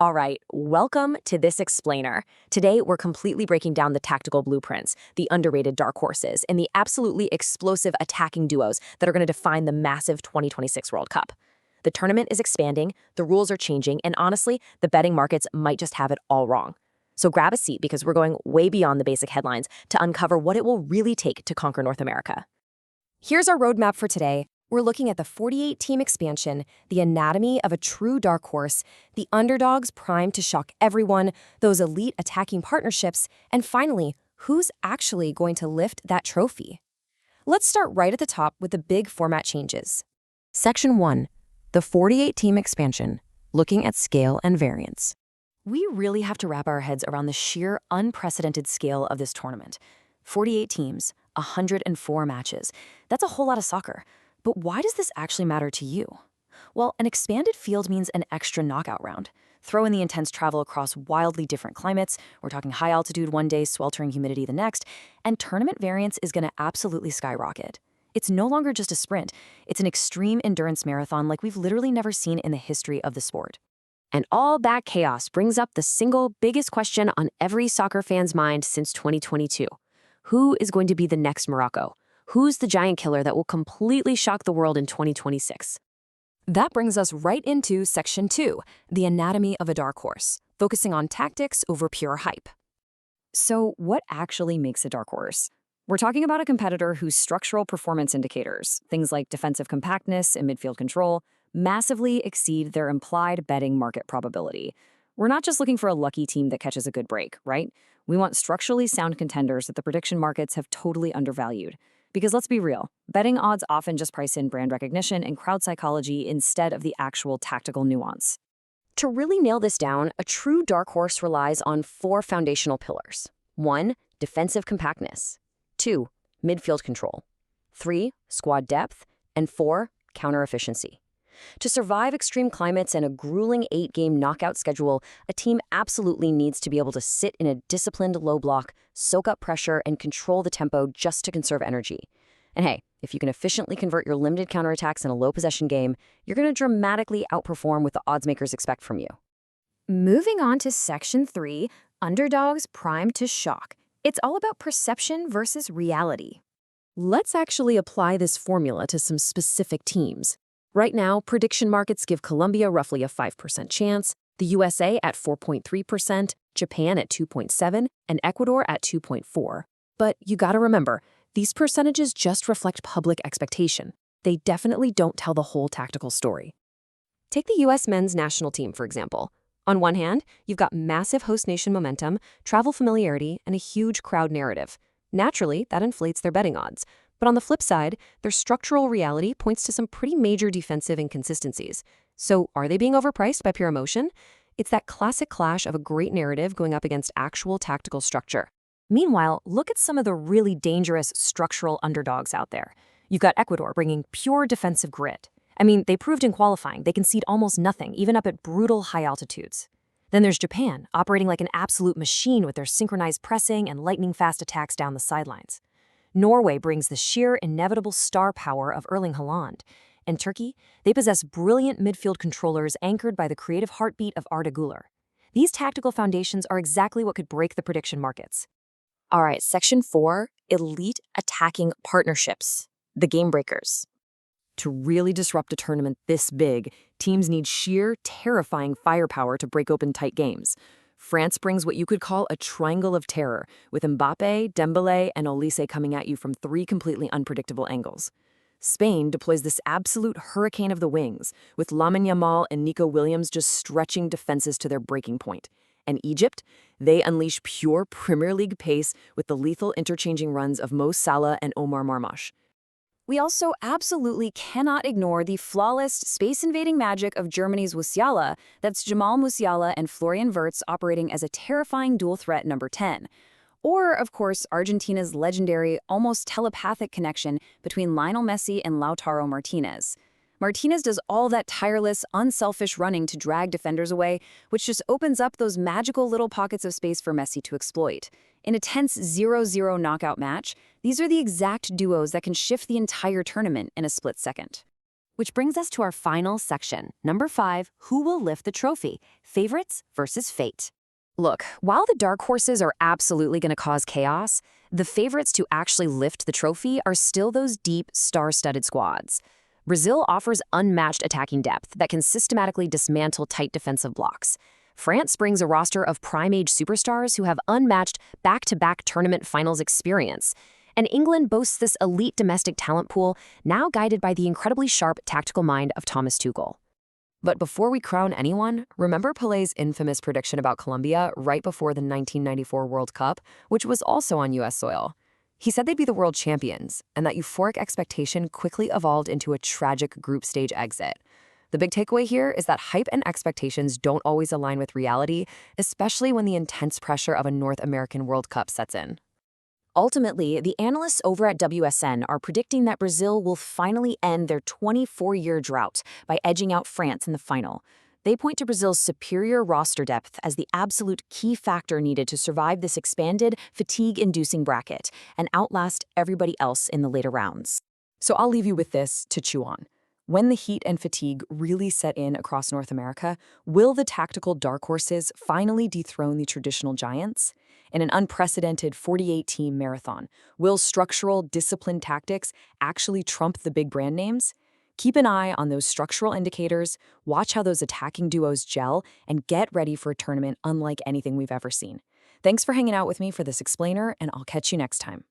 All right, welcome to This Explainer. Today, we're completely breaking down the tactical blueprints, the underrated dark horses, and the absolutely explosive attacking duos that are going to define the massive 2026 World Cup. The tournament is expanding, the rules are changing, and honestly, the betting markets might just have it all wrong. So grab a seat because we're going way beyond the basic headlines to uncover what it will really take to conquer North America. Here's our roadmap for today. We're looking at the 48-team expansion, the anatomy of a true dark horse, the underdogs primed to shock everyone, those elite attacking partnerships, and finally, who's actually going to lift that trophy? Let's start right at the top with the big format changes. Section 1. The 48-team expansion, looking at scale and variance. We really have to wrap our heads around the sheer unprecedented scale of this tournament. 48 teams, 104 matches. That's a whole lot of soccer. But why does this actually matter to you? Well, an expanded field means an extra knockout round. Throw in the intense travel across wildly different climates, we're talking high altitude one day, sweltering humidity the next, and tournament variance is going to absolutely skyrocket. It's no longer just a sprint, it's an extreme endurance marathon like we've literally never seen in the history of the sport. And all that chaos brings up the single biggest question on every soccer fan's mind since 2022. Who is going to be the next Morocco? Who's the giant killer that will completely shock the world in 2026? That brings us right into Section 2, the anatomy of a dark horse, focusing on tactics over pure hype. So what actually makes a dark horse? We're talking about a competitor whose structural performance indicators, things like defensive compactness and midfield control, massively exceed their implied betting market probability. We're not just looking for a lucky team that catches a good break, right? We want structurally sound contenders that the prediction markets have totally undervalued. Because let's be real, betting odds often just price in brand recognition and crowd psychology instead of the actual tactical nuance. To really nail this down, a true dark horse relies on 4 foundational pillars. 1. Defensive compactness. 2. Midfield control. 3. Squad depth. And 4. Counter efficiency. To survive extreme climates and a grueling 8-game knockout schedule, a team absolutely needs to be able to sit in a disciplined low block, soak up pressure, and control the tempo just to conserve energy. And hey, if you can efficiently convert your limited counterattacks in a low-possession game, you're going to dramatically outperform what the odds makers expect from you. Moving on to Section 3, underdogs primed to shock. It's all about perception versus reality. Let's actually apply this formula to some specific teams. Right now, prediction markets give Colombia roughly a 5% chance, the USA at 4.3%, Japan at 2.7%, and Ecuador at 2.4%. But you gotta remember, these percentages just reflect public expectation. They definitely don't tell the whole tactical story. Take the US men's national team, for example. On one hand, you've got massive host nation momentum, travel familiarity, and a huge crowd narrative. Naturally, that inflates their betting odds. But on the flip side, their structural reality points to some pretty major defensive inconsistencies. So are they being overpriced by pure emotion? It's that classic clash of a great narrative going up against actual tactical structure. Meanwhile, look at some of the really dangerous structural underdogs out there. You've got Ecuador bringing pure defensive grit. I mean, they proved in qualifying they concede almost nothing, even up at brutal high altitudes. Then there's Japan, operating like an absolute machine with their synchronized pressing and lightning-fast attacks down the sidelines. Norway brings the sheer inevitable star power of Erling Haaland. And Turkey, they possess brilliant midfield controllers anchored by the creative heartbeat of Arda Güler. These tactical foundations are exactly what could break the prediction markets. All right, Section 4, elite attacking partnerships, the game breakers. To really disrupt a tournament this big, teams need sheer, terrifying firepower to break open tight games. France brings what you could call a triangle of terror, with Mbappe, Dembélé, and Olise coming at you from 3 completely unpredictable angles. Spain deploys this absolute hurricane of the wings, with Lamine Yamal and Nico Williams just stretching defenses to their breaking point. And Egypt, they unleash pure Premier League pace with the lethal interchanging runs of Mo Salah and Omar Marmash. We also absolutely cannot ignore the flawless space-invading magic of Germany's Musiala. That's Jamal Musiala and Florian Wirtz operating as a terrifying dual threat number 10. Or, of course, Argentina's legendary, almost telepathic connection between Lionel Messi and Lautaro Martinez. Martinez does all that tireless, unselfish running to drag defenders away, which just opens up those magical little pockets of space for Messi to exploit. In a tense 0-0 knockout match, these are the exact duos that can shift the entire tournament in a split second. Which brings us to our final section, number 5, who will lift the trophy? Favorites versus fate. Look, while the dark horses are absolutely going to cause chaos, the favorites to actually lift the trophy are still those deep, star-studded squads. Brazil offers unmatched attacking depth that can systematically dismantle tight defensive blocks. France brings a roster of prime-age superstars who have unmatched back-to-back tournament finals experience. And England boasts this elite domestic talent pool, now guided by the incredibly sharp tactical mind of Thomas Tuchel. But before we crown anyone, remember Pelé's infamous prediction about Colombia right before the 1994 World Cup, which was also on U.S. soil? He said they'd be the world champions, and that euphoric expectation quickly evolved into a tragic group stage exit. The big takeaway here is that hype and expectations don't always align with reality, especially when the intense pressure of a North American World Cup sets in. Ultimately, the analysts over at WSN are predicting that Brazil will finally end their 24-year drought by edging out France in the final. They point to Brazil's superior roster depth as the absolute key factor needed to survive this expanded, fatigue-inducing bracket and outlast everybody else in the later rounds. So I'll leave you with this to chew on. When the heat and fatigue really set in across North America, will the tactical dark horses finally dethrone the traditional giants? In an unprecedented 48-team marathon, will structural, disciplined tactics actually trump the big brand names? Keep an eye on those structural indicators, watch how those attacking duos gel, and get ready for a tournament unlike anything we've ever seen. Thanks for hanging out with me for this explainer, and I'll catch you next time.